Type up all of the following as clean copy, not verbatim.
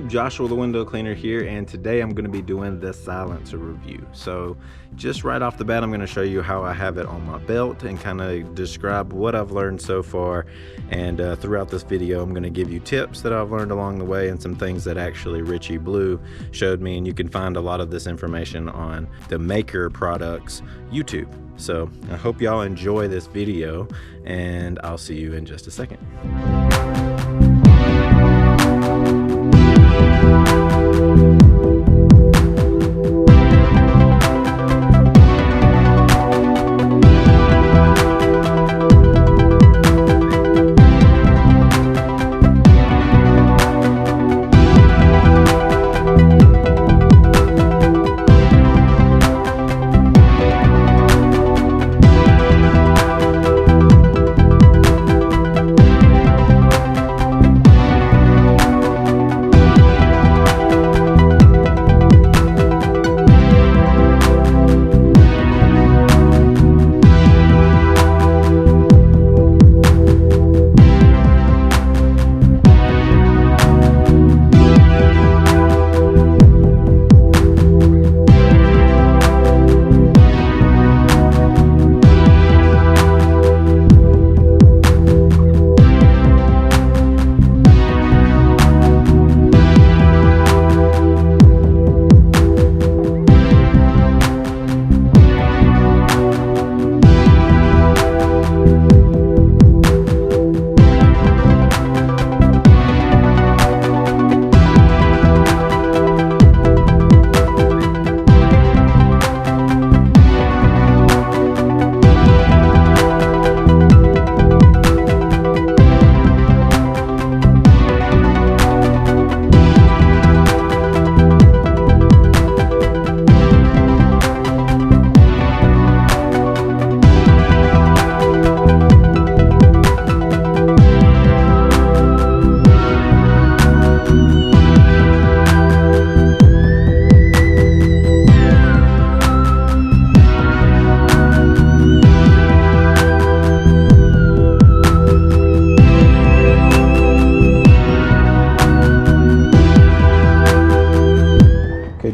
Joshua the window cleaner here, and today I'm going to be doing the silencer review. So just right off the bat, I'm going to show you how I have it on my belt and kind of describe what I've learned so far. And throughout this video, I'm going to give you tips that I've learned along the way and some things that actually Richie Blue showed me. And you can find a lot of this information on the Maykker products YouTube. So I hope y'all enjoy this video, and I'll see you in just a second.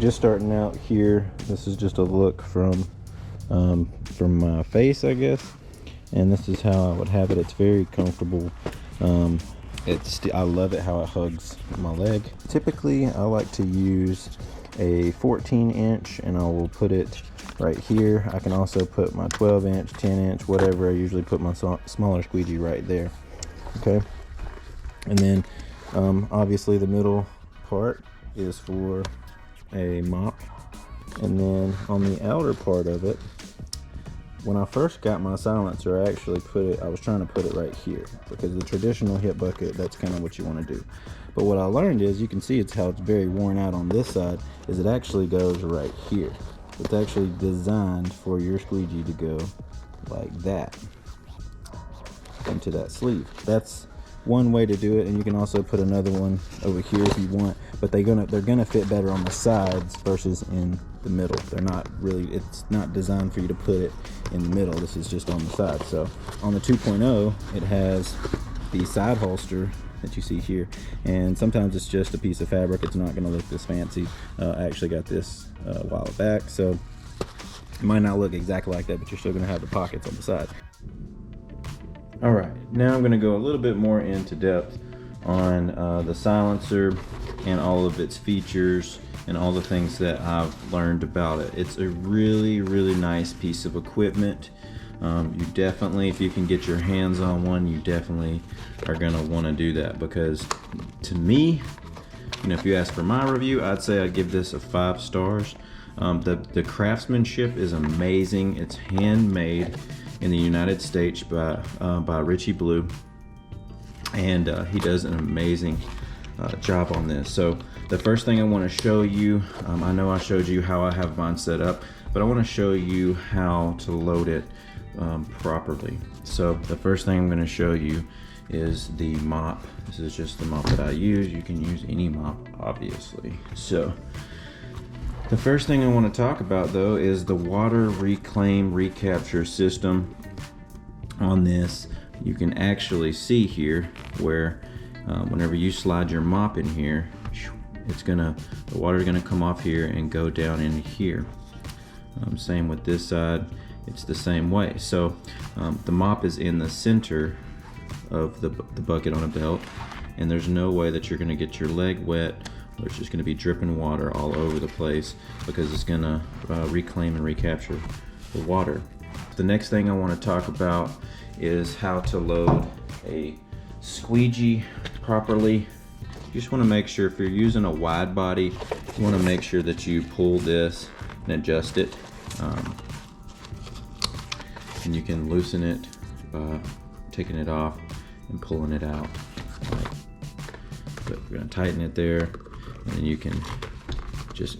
Just starting out here, this is just a look from my face, I guess, and this is how I would have it. It's very comfortable. I love it how it hugs my leg. Typically I like to use a 14-inch, and I will put it right here. I can also put my 12-inch, 10-inch, whatever. I usually put my smaller squeegee right there. Okay, and then obviously the middle part is for a mop, and then on the outer part of it, when I first got my silencer, I actually I was trying to put it right here, because the traditional hip bucket, that's kind of what you want to do. But what I learned is, you can see how it's very worn out on this side, is it actually goes right here. It's actually designed for your squeegee to go like that into that sleeve. That's one way to do it, and you can also put another one over here if you want, but they're gonna fit better on the sides versus in the middle. They're not really, it's not designed for you to put it in the middle. This is just on the side. So on the 2.0, it has the side holster that you see here, and sometimes it's just a piece of fabric. It's not gonna look this fancy. I actually got this a while back, so it might not look exactly like that, but you're still gonna have the pockets on the side. All right, now I'm going to go a little bit more into depth on the silencer and all of its features and all the things that I've learned about it. It's a really, really nice piece of equipment. You definitely, if you can get your hands on one, you definitely are going to want to do that, because to me, you know, if you ask for my review, I'd say I'd give this a 5 stars. The craftsmanship is amazing. It's handmade in the United States by Richie Blue, and he does an amazing job on this. So the first thing I want to show you, I know I showed you how I have mine set up, but I want to show you how to load it properly. So the first thing I'm going to show you is the mop. This is just the mop that I use. You can use any mop, obviously. So the first thing I want to talk about, though, is the water reclaim recapture system on this. You can actually see here where whenever you slide your mop in here, the water's gonna come off here and go down in here. Same with this side, it's the same way. So the mop is in the center of the bucket on a belt, and there's no way that you're gonna get your leg wet, or it's just gonna be dripping water all over the place, because it's gonna reclaim and recapture the water. The next thing I wanna talk about is how to load a squeegee properly. You just wanna make sure, if you're using a wide body, you wanna make sure that you pull this and adjust it. And you can loosen it by taking it off and pulling it out. But we're gonna tighten it there, and then you can just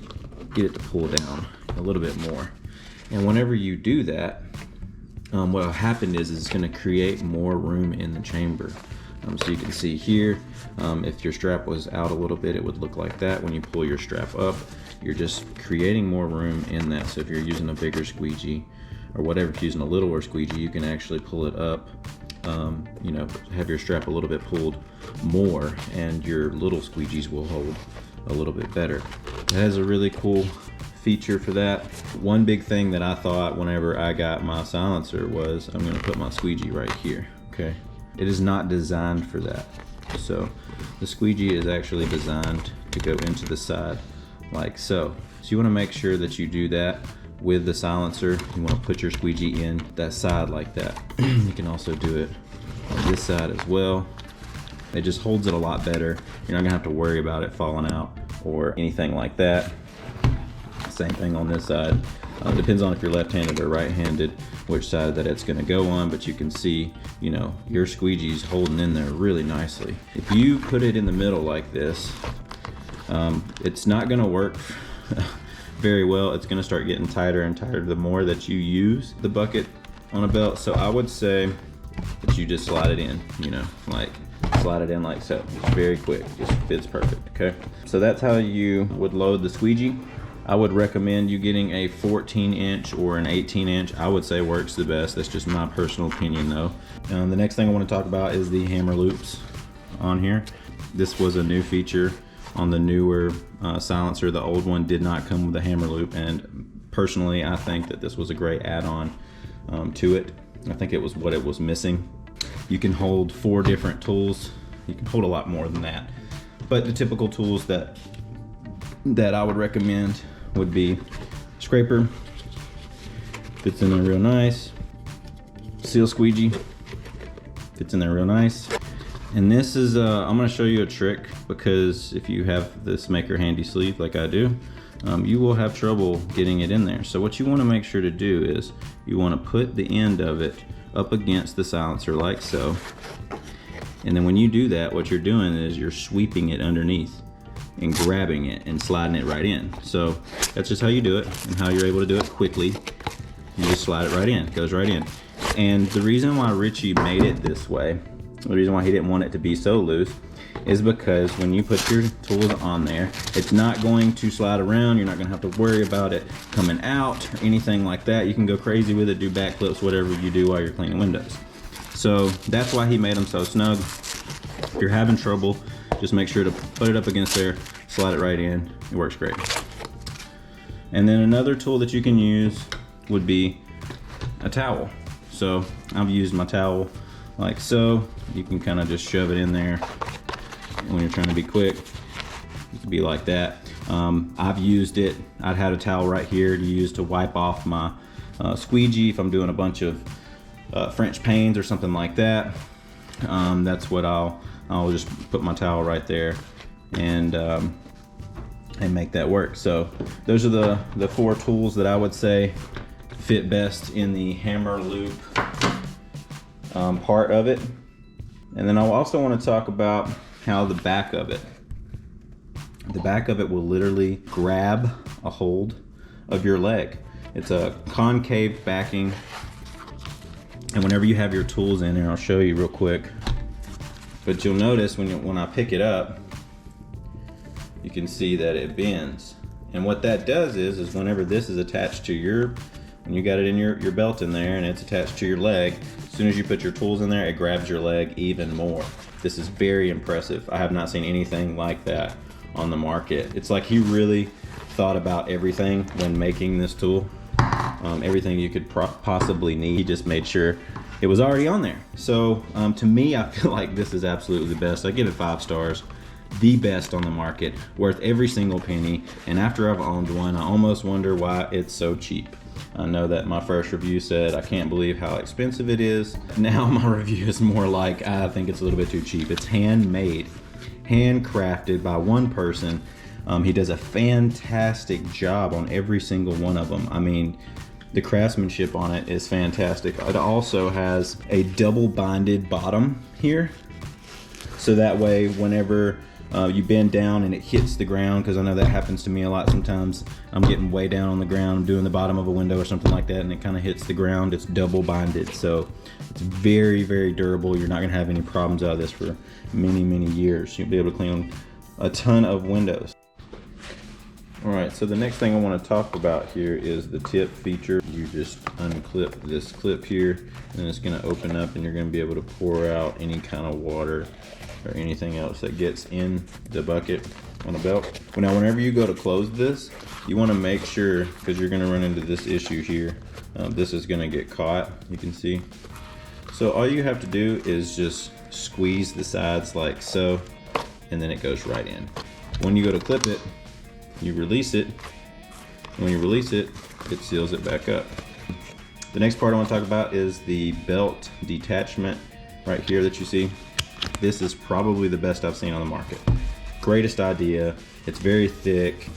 get it to pull down a little bit more. And whenever you do that, what will happen is it's gonna create more room in the chamber. So you can see here, if your strap was out a little bit, it would look like that. When you pull your strap up, you're just creating more room in that. So if you're using a bigger squeegee, or whatever, if you're using a littler squeegee, you can actually pull it up, you know, have your strap a little bit pulled more, and your little squeegees will hold a little bit better. It has a really cool feature for that. One big thing that I thought whenever I got my silencer was, I'm gonna put my squeegee right here, okay? It is not designed for that. So the squeegee is actually designed to go into the side like so. So you wanna make sure that you do that with the silencer. You wanna put your squeegee in that side like that. You can also do it on this side as well. It just holds it a lot better. You're not gonna have to worry about it falling out or anything like that. Same thing on this side. Depends on if you're left-handed or right-handed, which side that it's gonna go on, but you can see, you know, your squeegee's holding in there really nicely. If you put it in the middle like this, it's not gonna work very well. It's gonna start getting tighter and tighter the more that you use the bucket on a belt. So I would say that you just slide it in, you know, like slide it in like so. It's very quick, just fits perfect, okay? So that's how you would load the squeegee. I would recommend you getting a 14-inch or an 18-inch. I would say works the best. That's just my personal opinion though. The next thing I want to talk about is the hammer loops on here. This was a new feature on the newer silencer. The old one did not come with a hammer loop, and personally I think that this was a great add-on to it. I think it was what it was missing. You can hold 4 different tools. You can hold a lot more than that, but the typical tools that I would recommend would be scraper, fits in there real nice, seal squeegee, fits in there real nice. And this is, I'm gonna show you a trick, because if you have this Maykker handy sleeve like I do, you will have trouble getting it in there. So what you wanna make sure to do is you wanna put the end of it up against the silencer like so. And then when you do that, what you're doing is you're sweeping it underneath and grabbing it and sliding it right in. So that's just how you do it, and how you're able to do it quickly. You just slide it right in, it goes right in. And the reason why Richie made it this way, the reason why he didn't want it to be so loose, is because when you put your tools on there, it's not going to slide around. You're not gonna have to worry about it coming out or anything like that. You can go crazy with it, do backflips, whatever you do while you're cleaning windows. So that's why he made them so snug. If you're having trouble, just make sure to put it up against there, slide it right in. It works great. And then another tool that you can use would be a towel. So I've used my towel like so. You can kind of just shove it in there when you're trying to be quick. It could be like that. I've used it. I've had a towel right here to use to wipe off my squeegee if I'm doing a bunch of French panes or something like that. That's what I'll just put my towel right there and make that work. So those are the 4 tools that I would say fit best in the hammer loop part of it. And then I also want to talk about how the back of it will literally grab a hold of your leg. It's a concave backing, and whenever you have your tools in there, I'll show you real quick, but you'll notice when I pick it up, you can see that it bends. And what that does is whenever this is attached to when you got it in your belt in there and it's attached to your leg, as soon as you put your tools in there, it grabs your leg even more. This is very impressive. I have not seen anything like that on the market. It's like he really thought about everything when making this tool. Everything you could possibly need, he just made sure it was already on there. So to me, I feel like this is absolutely the best. I give it 5 stars. The best on the market, worth every single penny. And after I've owned one, I almost wonder why it's so cheap. I know that my first review said I can't believe how expensive it is. Now my review is more like I think it's a little bit too cheap. It's handmade, handcrafted by one person. He does a fantastic job on every single one of them. I mean, the craftsmanship on it is fantastic. It also has a double binded bottom here, so that way whenever you bend down and it hits the ground, because I know that happens to me a lot sometimes. I'm getting way down on the ground, doing the bottom of a window or something like that, and it kind of hits the ground. It's double binded, so it's very, very durable. You're not gonna have any problems out of this for many, many years. You'll be able to clean a ton of windows. All right, so the next thing I want to talk about here is the tip feature. You just unclip this clip here, and it's going to open up, and you're going to be able to pour out any kind of water or anything else that gets in the bucket on a belt. Now, whenever you go to close this, you want to make sure, because you're going to run into this issue here, this is going to get caught, you can see. So all you have to do is just squeeze the sides like so, and then it goes right in. When you go to clip it, you release it. When you release it, it seals it back up. The next part I want to talk about is the belt detachment right here that you see. This is probably the best I've seen on the market. Greatest idea. It's very thick.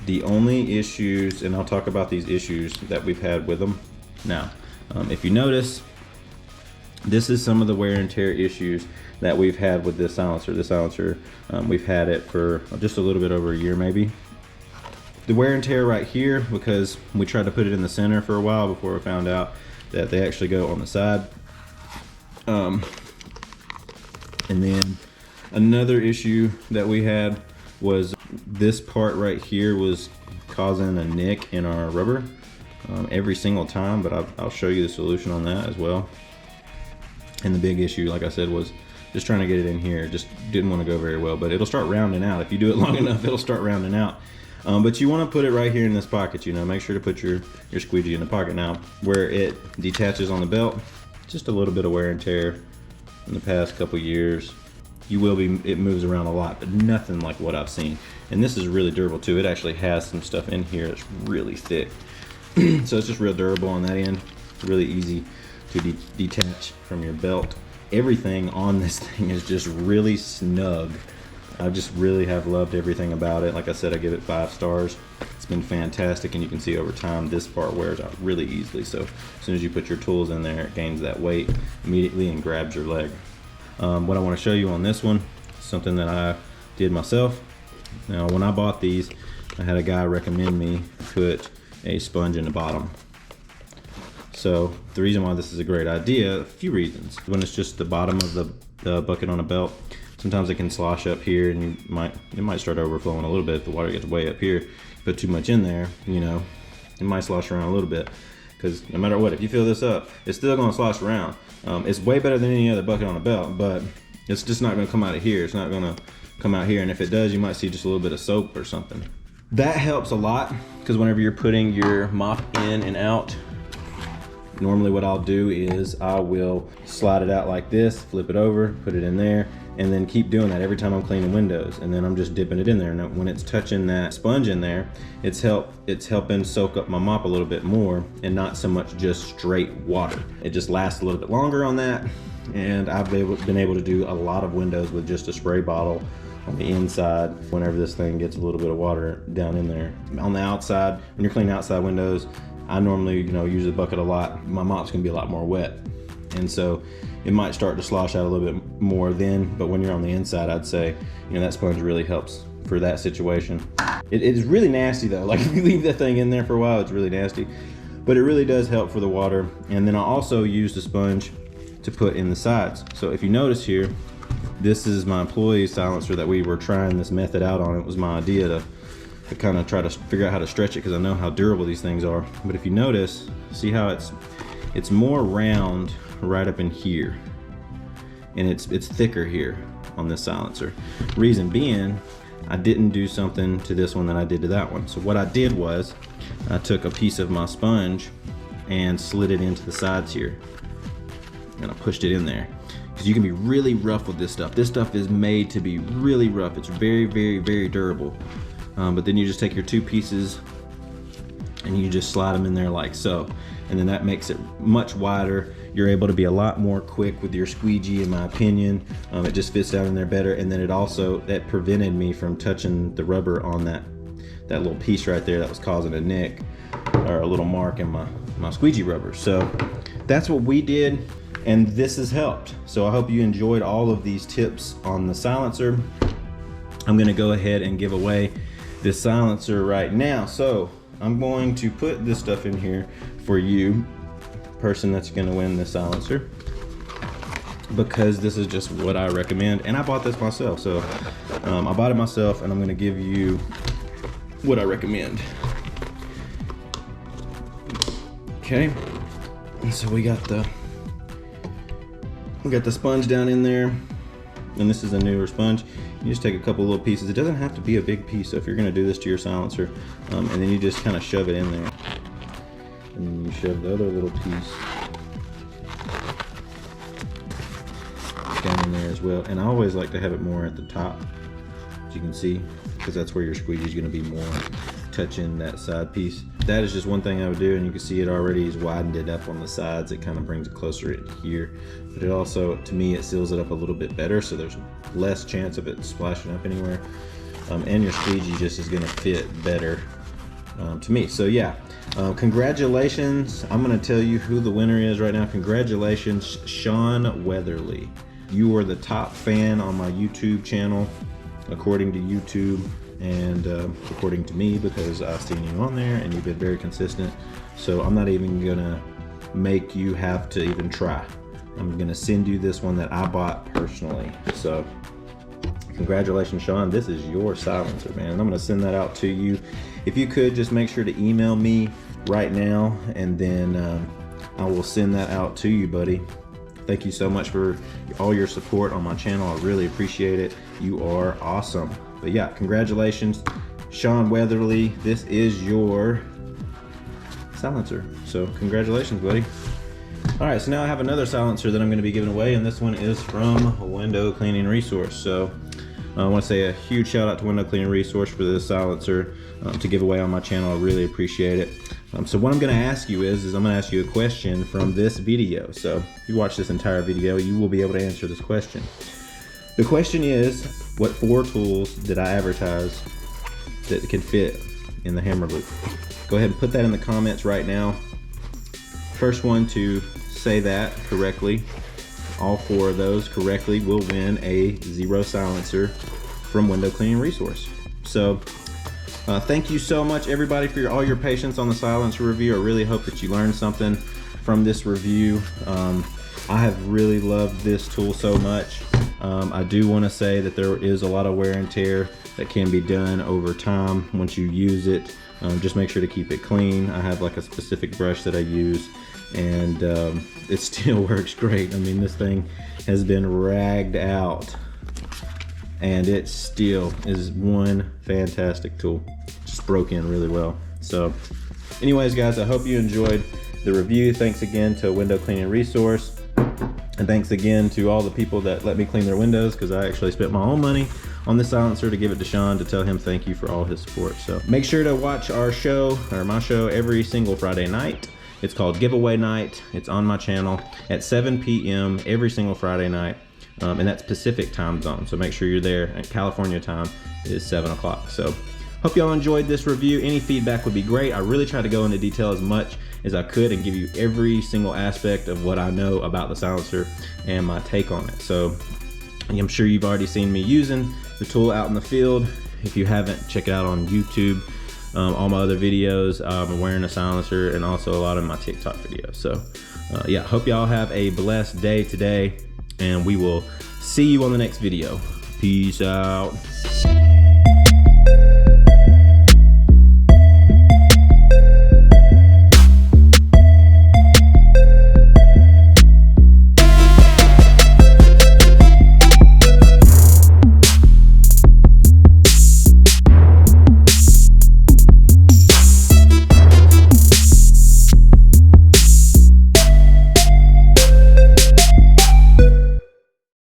The only issues, and I'll talk about these issues that we've had with them. Now, if you notice, this is some of the wear and tear issues that we've had with this silencer. This silencer, we've had it for just a little bit over a year maybe. The wear and tear right here, because we tried to put it in the center for a while before we found out that they actually go on the side. And then another issue that we had was this part right here was causing a nick in our rubber every single time, but I'll show you the solution on that as well. And the big issue, like I said, was just trying to get it in here. Just didn't want to go very well, but it'll start rounding out. If you do it long enough, it'll start rounding out. But you want to put it right here in this pocket, you know, make sure to put your squeegee in the pocket. Now, where it detaches on the belt, just a little bit of wear and tear in the past couple years. It moves around a lot, but nothing like what I've seen. And this is really durable too. It actually has some stuff in here that's really thick. So it's just real durable on that end. Really easy to detach from your belt. Everything on this thing is just really snug. I just really have loved everything about it. Like I said, I give it 5 stars. It's been fantastic, and you can see over time this part wears out really easily. So as soon as you put your tools in there, it gains that weight immediately and grabs your leg. What I want to show you on this one, something that I did myself. Now, when I bought these, I had a guy recommend me put a sponge in the bottom. So the reason why this is a great idea, a few reasons. When it's just the bottom of the bucket on a belt, sometimes it can slosh up here, and it might start overflowing a little bit if the water gets way up here. Put too much in there, you know, it might slosh around a little bit, because no matter what, if you fill this up, it's still going to slosh around. It's way better than any other bucket on a belt, but it's just not going to come out of here. It's not going to come out here, and if it does, you might see just a little bit of soap or something. That helps a lot, because whenever you're putting your mop in and out, normally what I'll do is I will slide it out like this, flip it over, put it in there, and then keep doing that every time I'm cleaning windows. And then I'm just dipping it in there. And when it's touching that sponge in there, it's helping soak up my mop a little bit more, and not so much just straight water. It just lasts a little bit longer on that. And I've been able to do a lot of windows with just a spray bottle on the inside whenever this thing gets a little bit of water down in there. On the outside, when you're cleaning outside windows, I normally, use the bucket a lot. My mop's gonna be a lot more wet. And so it might start to slosh out a little bit more then, but when you're on the inside, I'd say, that sponge really helps for that situation. It is really nasty though. Like if you leave that thing in there for a while, it's really nasty, but it really does help for the water. And then I also use the sponge to put in the sides. So if you notice here, this is my employee silencer that we were trying this method out on. It was my idea to kind of try to figure out how to stretch it, because I know how durable these things are. But if you notice, see how it's more round right up in here, and it's thicker here on this silencer. Reason being, I didn't do something to this one that I did to that one. So what I did was I took a piece of my sponge and slid it into the sides here, and I pushed it in there. Because you can be really rough with this stuff. This stuff is made to be really rough. It's very, very, very durable. But then you just take your two pieces and you just slide them in there like so. And then that makes it much wider. You're able to be a lot more quick with your squeegee, in my opinion. It just fits down in there better. And then that prevented me from touching the rubber on that little piece right there that was causing a nick or a little mark in my squeegee rubber. So that's what we did, and this has helped. So I hope you enjoyed all of these tips on the silencer. I'm gonna go ahead and give away this silencer right now. So I'm going to put this stuff in here for you, person that's gonna win this silencer, because this is just what I recommend, and I bought this myself. So I bought it myself, and I'm gonna give you what I recommend. Okay, and so we got the sponge down in there, and this is a newer sponge. You just take a couple little pieces. It doesn't have to be a big piece. So if you're gonna do this to your silencer, and then you just kind of shove it in there, and then you shove the other little piece down in there as well. And I always like to have it more at the top, as you can see, because that's where your squeegee is gonna be more touching that side piece. That is just one thing I would do, and you can see it already has widened it up on the sides. It kind of brings it closer in here, but it also, to me, it seals it up a little bit better, so there's less chance of it splashing up anywhere. And your squeegee just is gonna fit better to me. So yeah, congratulations. I'm gonna tell you who the winner is right now. Congratulations, Sean Weatherly. You are the top fan on my YouTube channel, according to YouTube, and according to me, because I've seen you on there and you've been very consistent. So I'm not even gonna make you have to even try. I'm gonna send you this one that I bought personally. So congratulations, Sean. This is your silencer, man. And I'm gonna send that out to you. If you could just make sure to email me right now, and then I will send that out to you, buddy. Thank you so much for all your support on my channel. I really appreciate it. You are awesome. But yeah, congratulations, Sean Weatherly. This is your silencer. So congratulations, buddy. All right, so now I have another silencer that I'm gonna be giving away, and this one is from Window Cleaning Resource. So I wanna say a huge shout out to Window Cleaning Resource for this silencer to give away on my channel. I really appreciate it. So what I'm gonna ask you is I'm gonna ask you a question from this video. So if you watch this entire video, you will be able to answer this question. The question is, what 4 tools did I advertise that can fit in the hammer loop? Go ahead and put that in the comments right now. First one to say that correctly, all 4 of those correctly, will win a Xero silencer from Window Cleaning Resource. So thank you so much, everybody, for all your patience on the silencer review. I really hope that you learned something from this review. I have really loved this tool so much. I do want to say that there is a lot of wear and tear that can be done over time once you use it. Just make sure to keep it clean. I have like a specific brush that I use, and it still works great. I mean, this thing has been ragged out, and it still is one fantastic tool. Just broke in really well. So anyways, guys, I hope you enjoyed the review. Thanks again to Window Cleaning Resource. And thanks again to all the people that let me clean their windows, because I actually spent my own money on this silencer to give it to Sean, to tell him thank you for all his support. So make sure to watch our show, or my show, every single Friday night. It's called Giveaway Night. It's on my channel at 7 p.m. every single Friday night. And that's Pacific time zone. So make sure you're there. At California time is 7 o'clock. So hope y'all enjoyed this review. Any feedback would be great. I really tried to go into detail as much as I could and give you every single aspect of what I know about the silencer and my take on it. So I'm sure you've already seen me using the tool out in the field. If you haven't, check it out on YouTube. All my other videos, I'm wearing a silencer, and also a lot of my TikTok videos. So yeah, hope y'all have a blessed day today, and we will see you on the next video. Peace out.